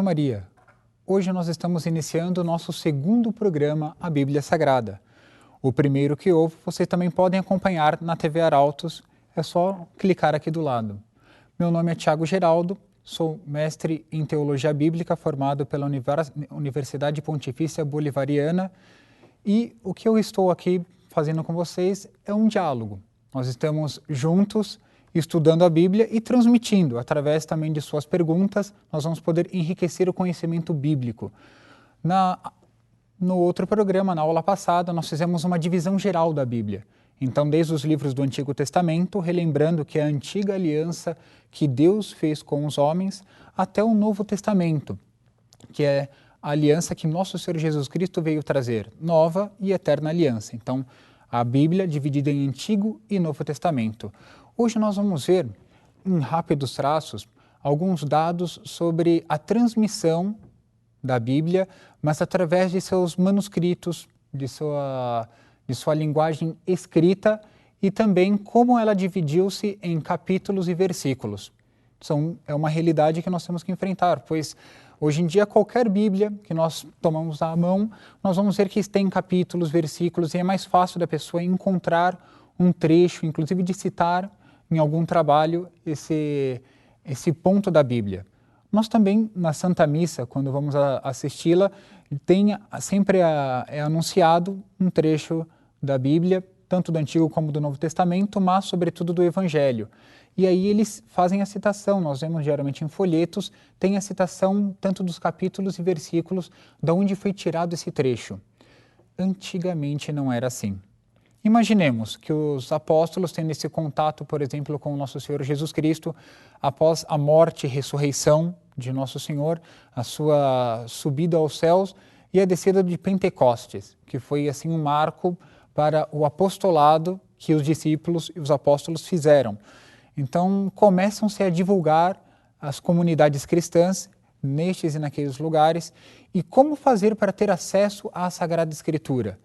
Salve Maria! Hoje nós estamos iniciando o nosso segundo programa, a Bíblia Sagrada. O primeiro que houve, vocês também podem acompanhar na TV Arautos, é só clicar aqui do lado. Meu nome é Tiago Geraldo, sou mestre em Teologia Bíblica formado pela Universidade Pontifícia Bolivariana e o que eu estou aqui fazendo com vocês é um diálogo. Nós estamos juntos estudando a Bíblia e transmitindo, através também de suas perguntas, nós vamos poder enriquecer o conhecimento bíblico. No outro programa, na aula passada, nós fizemos uma divisão geral da Bíblia. Então, desde os livros do Antigo Testamento, relembrando que a antiga aliança que Deus fez com os homens, até o Novo Testamento, que é a aliança que nosso Senhor Jesus Cristo veio trazer, nova e eterna aliança. Então, a Bíblia dividida em Antigo e Novo Testamento. Hoje nós vamos ver, em rápidos traços, alguns dados sobre a transmissão da Bíblia, mas através de seus manuscritos, de sua linguagem escrita e também como ela dividiu-se em capítulos e versículos. É uma realidade que nós temos que enfrentar, pois hoje em dia qualquer Bíblia que nós tomamos à mão, nós vamos ver que tem capítulos, versículos, e é mais fácil da pessoa encontrar um trecho, inclusive de citar em algum trabalho esse ponto da Bíblia. Nós também, na Santa Missa, quando vamos assisti-la, sempre é anunciado um trecho da Bíblia, tanto do Antigo como do Novo Testamento, mas sobretudo do Evangelho. E aí eles fazem a citação, nós vemos geralmente em folhetos, tem a citação tanto dos capítulos e versículos de onde foi tirado esse trecho. Antigamente não era assim. Imaginemos que os apóstolos tendo esse contato, por exemplo, com o nosso Senhor Jesus Cristo, após a morte e ressurreição de nosso Senhor, a sua subida aos céus e a descida de Pentecostes, que foi assim um marco para o apostolado que os discípulos e os apóstolos fizeram. Então, começam-se a divulgar as comunidades cristãs nestes e naqueles lugares e como fazer para ter acesso à Sagrada Escritura.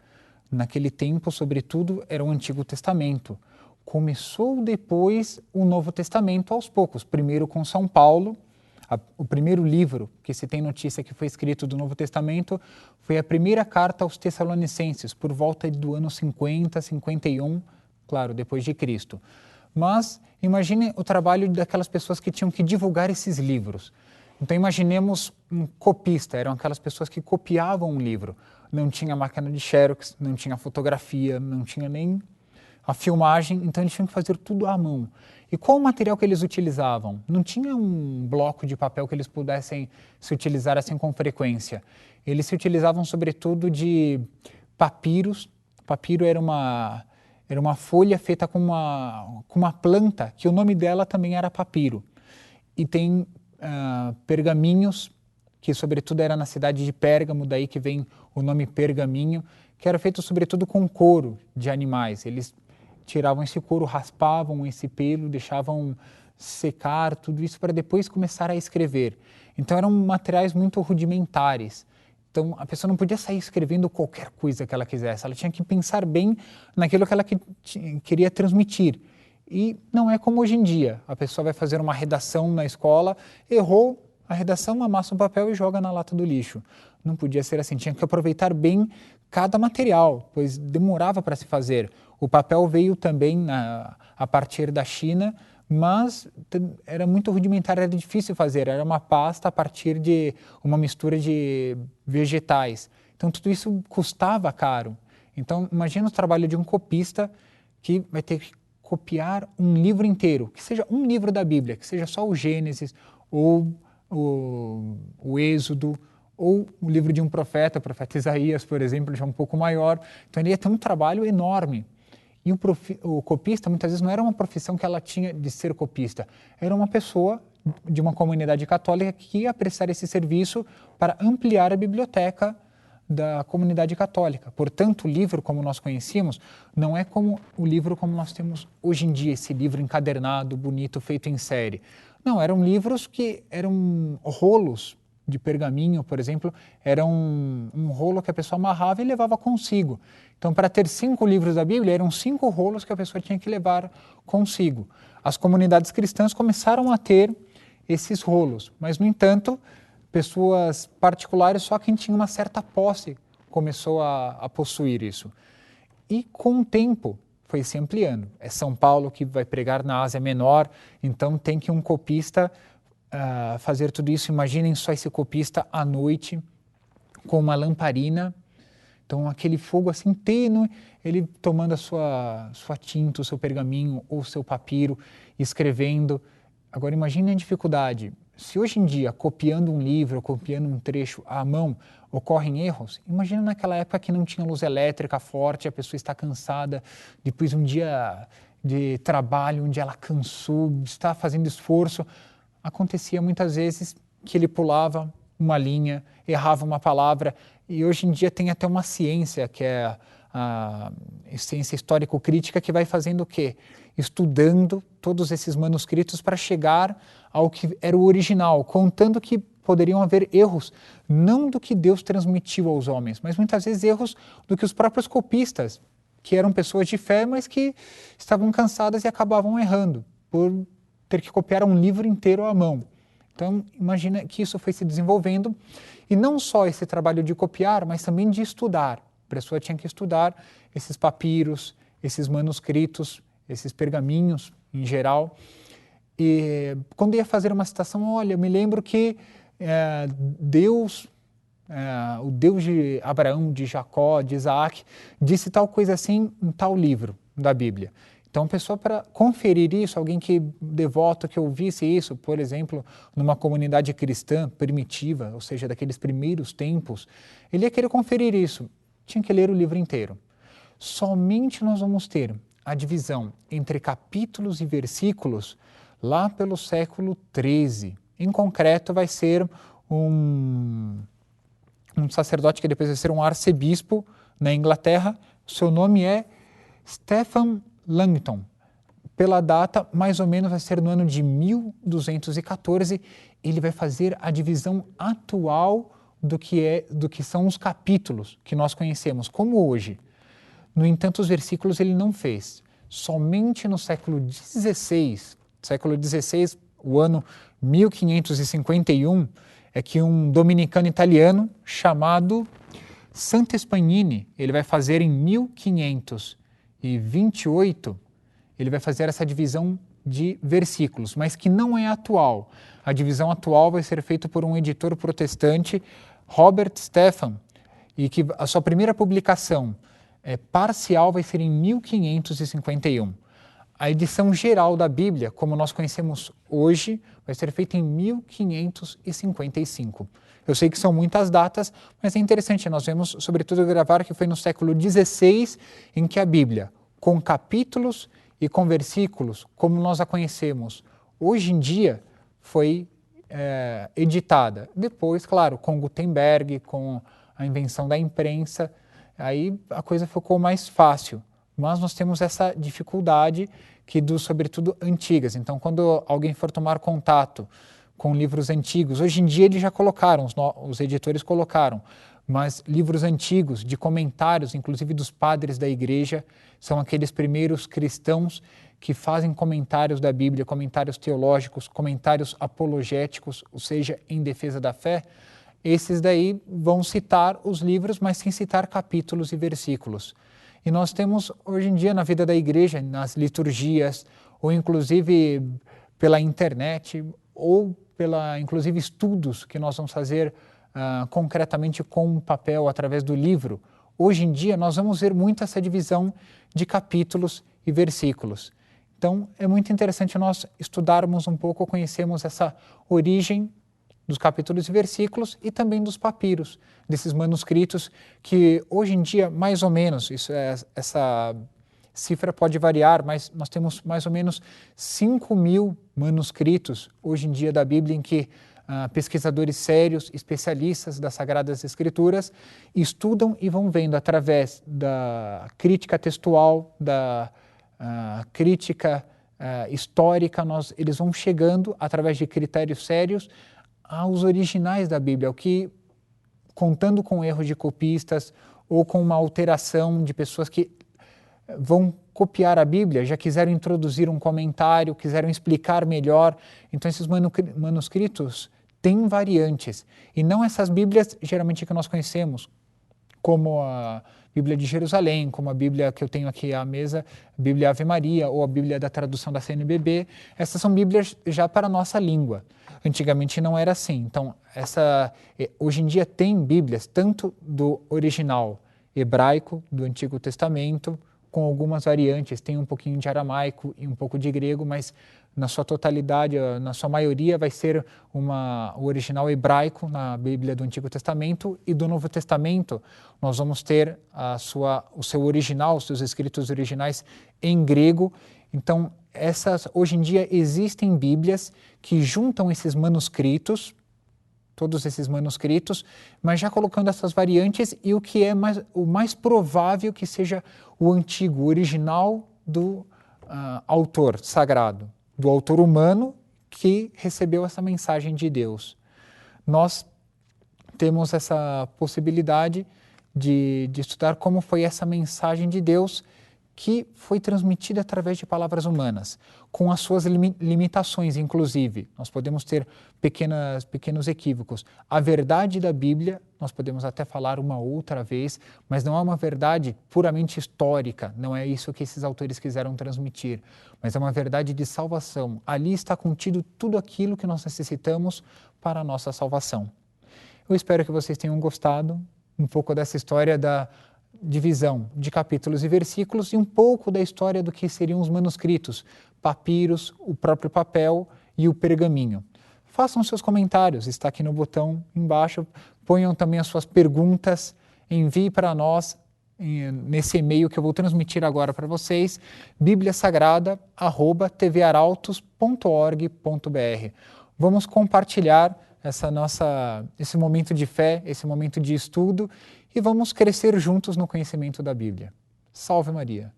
Naquele tempo, sobretudo, era o Antigo Testamento. Começou depois o Novo Testamento aos poucos, primeiro com São Paulo. O primeiro livro que se tem notícia que foi escrito do Novo Testamento foi a primeira carta aos Tessalonicenses, por volta do ano 50, 51, claro, depois de Cristo. Mas imagine o trabalho daquelas pessoas que tinham que divulgar esses livros. Então imaginemos um copista, eram aquelas pessoas que copiavam um livro. Não tinha máquina de xerox, não tinha fotografia, não tinha nem a filmagem, então eles tinham que fazer tudo à mão. E qual o material que eles utilizavam? Não tinha um bloco de papel que eles pudessem se utilizar assim com frequência. Eles se utilizavam sobretudo de papiros. Papiro era uma folha feita com uma planta, que o nome dela também era papiro. E tem pergaminhos, que sobretudo era na cidade de Pérgamo, daí que vem o nome pergaminho, que era feito sobretudo com couro de animais. Eles tiravam esse couro, raspavam esse pelo, deixavam secar, tudo isso para depois começar a escrever. Então eram materiais muito rudimentares. Então a pessoa não podia sair escrevendo qualquer coisa que ela quisesse, ela tinha que pensar bem naquilo que ela queria transmitir. E não é como hoje em dia, a pessoa vai fazer uma redação na escola, errou a redação, amassa um papel e joga na lata do lixo. Não podia ser assim, tinha que aproveitar bem cada material, pois demorava para se fazer. O papel veio também a partir da China, mas era muito rudimentar, era difícil fazer, era uma pasta a partir de uma mistura de vegetais. Então tudo isso custava caro. Então imagina o trabalho de um copista que vai ter que copiar um livro inteiro, que seja um livro da Bíblia, que seja só o Gênesis ou o Êxodo, ou o livro de um profeta, o profeta Isaías, por exemplo, já um pouco maior. Então ele ia ter um trabalho enorme. E o copista, muitas vezes, não era uma profissão que ela tinha de ser copista, era uma pessoa de uma comunidade católica que ia prestar esse serviço para ampliar a biblioteca da comunidade católica. Portanto, o livro, como nós conhecíamos, não é como o livro como nós temos hoje em dia, esse livro encadernado, bonito, feito em série. Não, eram livros que eram rolos de pergaminho, por exemplo, era um rolo que a pessoa amarrava e levava consigo. Então, para ter 5 livros da Bíblia, eram 5 rolos que a pessoa tinha que levar consigo. As comunidades cristãs começaram a ter esses rolos, mas, no entanto, pessoas particulares, só quem tinha uma certa posse começou a possuir isso. E com o tempo foi se ampliando. É São Paulo que vai pregar na Ásia Menor, então tem que um copista fazer tudo isso. Imaginem só esse copista à noite com uma lamparina, então aquele fogo assim tênue, ele tomando a sua tinta, o seu pergaminho ou o seu papiro, escrevendo. Agora imagine a dificuldade. Se hoje em dia, copiando um livro, copiando um trecho à mão, ocorrem erros, imagina naquela época que não tinha luz elétrica forte, a pessoa está cansada, depois um dia de trabalho onde ela cansou, está fazendo esforço. Acontecia muitas vezes que ele pulava uma linha, errava uma palavra, e hoje em dia tem até uma ciência, que é a ciência histórico-crítica, que vai fazendo o quê? Estudando todos esses manuscritos para chegar ao que era o original, contando que poderiam haver erros, não do que Deus transmitiu aos homens, mas muitas vezes erros do que os próprios copistas, que eram pessoas de fé, mas que estavam cansadas e acabavam errando, por ter que copiar um livro inteiro à mão. Então, imagina que isso foi se desenvolvendo, e não só esse trabalho de copiar, mas também de estudar. A pessoa tinha que estudar esses papiros, esses manuscritos, esses pergaminhos em geral. E quando ia fazer uma citação, olha, eu me lembro que Deus, o Deus de Abraão, de Jacó, de Isaac, disse tal coisa assim em tal livro da Bíblia. Então, a pessoa, para conferir isso, alguém que devoto, que ouvisse isso, por exemplo, numa comunidade cristã primitiva, ou seja, daqueles primeiros tempos, ele ia querer conferir isso. Tinha que ler o livro inteiro. Somente nós vamos ter a divisão entre capítulos e versículos lá pelo século XIII. Em concreto, vai ser um sacerdote que depois vai ser um arcebispo na Inglaterra. Seu nome é Stephen Langton. Pela data, mais ou menos vai ser no ano de 1214, ele vai fazer a divisão atual do que são os capítulos que nós conhecemos, como hoje. No entanto, os versículos ele não fez. Somente no século XVI, o ano 1551, é que um dominicano italiano chamado Santo Spagnini, ele vai fazer em 1528, ele vai fazer essa divisão de versículos, mas que não é atual. A divisão atual vai ser feita por um editor protestante, Robert Stephan, e que a sua primeira publicação parcial vai ser em 1551. A edição geral da Bíblia, como nós conhecemos hoje, vai ser feita em 1555. Eu sei que são muitas datas, mas é interessante, nós vemos, sobretudo, gravar que foi no século XVI em que a Bíblia, com capítulos e com versículos, como nós a conhecemos hoje em dia, foi editada. Depois, claro, com Gutenberg, com a invenção da imprensa, aí a coisa ficou mais fácil. Mas nós temos essa dificuldade sobretudo, antigas. Então, quando alguém for tomar contato com livros antigos, hoje em dia eles já colocaram, os editores colocaram, mas livros antigos, de comentários, inclusive dos padres da igreja, são aqueles primeiros cristãos que fazem comentários da Bíblia, comentários teológicos, comentários apologéticos, ou seja, em defesa da fé. Esses daí vão citar os livros, mas sem citar capítulos e versículos. E nós temos hoje em dia na vida da igreja, nas liturgias, ou inclusive pela internet, ou inclusive estudos que nós vamos fazer concretamente com o papel, através do livro. Hoje em dia nós vamos ver muito essa divisão de capítulos e versículos. Então é muito interessante nós estudarmos um pouco, conhecermos essa origem dos capítulos e versículos e também dos papiros, desses manuscritos que hoje em dia, mais ou menos, essa cifra pode variar, mas nós temos mais ou menos 5.000 manuscritos hoje em dia da Bíblia em que pesquisadores sérios, especialistas das Sagradas Escrituras, estudam e vão vendo através da crítica textual, da crítica histórica, eles vão chegando através de critérios sérios aos originais da Bíblia, o que, contando com erros de copistas ou com uma alteração de pessoas que vão copiar a Bíblia, já quiseram introduzir um comentário, quiseram explicar melhor. Então, esses manuscritos tem variantes, e não essas Bíblias geralmente que nós conhecemos, como a Bíblia de Jerusalém, como a Bíblia que eu tenho aqui à mesa, a Bíblia Ave Maria ou a Bíblia da tradução da CNBB. Essas são Bíblias já para a nossa língua. Antigamente não era assim. Então, hoje em dia tem Bíblias tanto do original hebraico, do Antigo Testamento, com algumas variantes. Tem um pouquinho de aramaico e um pouco de grego, mas na sua totalidade, na sua maioria, vai ser o original hebraico na Bíblia do Antigo Testamento, e do Novo Testamento nós vamos ter o seu original, os seus escritos originais em grego. Então, hoje em dia existem Bíblias que juntam esses manuscritos, todos esses manuscritos, mas já colocando essas variantes, e o que é o mais provável que seja o antigo, o original do autor sagrado, do autor humano que recebeu essa mensagem de Deus. Nós temos essa possibilidade de estudar como foi essa mensagem de Deus que foi transmitida através de palavras humanas, com as suas limitações, inclusive. Nós podemos ter pequenos equívocos. A verdade da Bíblia, nós podemos até falar uma outra vez, mas não é uma verdade puramente histórica, não é isso que esses autores quiseram transmitir, mas é uma verdade de salvação. Ali está contido tudo aquilo que nós necessitamos para a nossa salvação. Eu espero que vocês tenham gostado um pouco dessa história da divisão de capítulos e versículos e um pouco da história do que seriam os manuscritos, papiros, o próprio papel e o pergaminho. Façam seus comentários, está aqui no botão embaixo, ponham também as suas perguntas, envie para nós nesse e-mail que eu vou transmitir agora para vocês, bibliasagrada@tvarautos.org.br. Vamos compartilhar esse momento de fé, esse momento de estudo, e vamos crescer juntos no conhecimento da Bíblia. Salve Maria!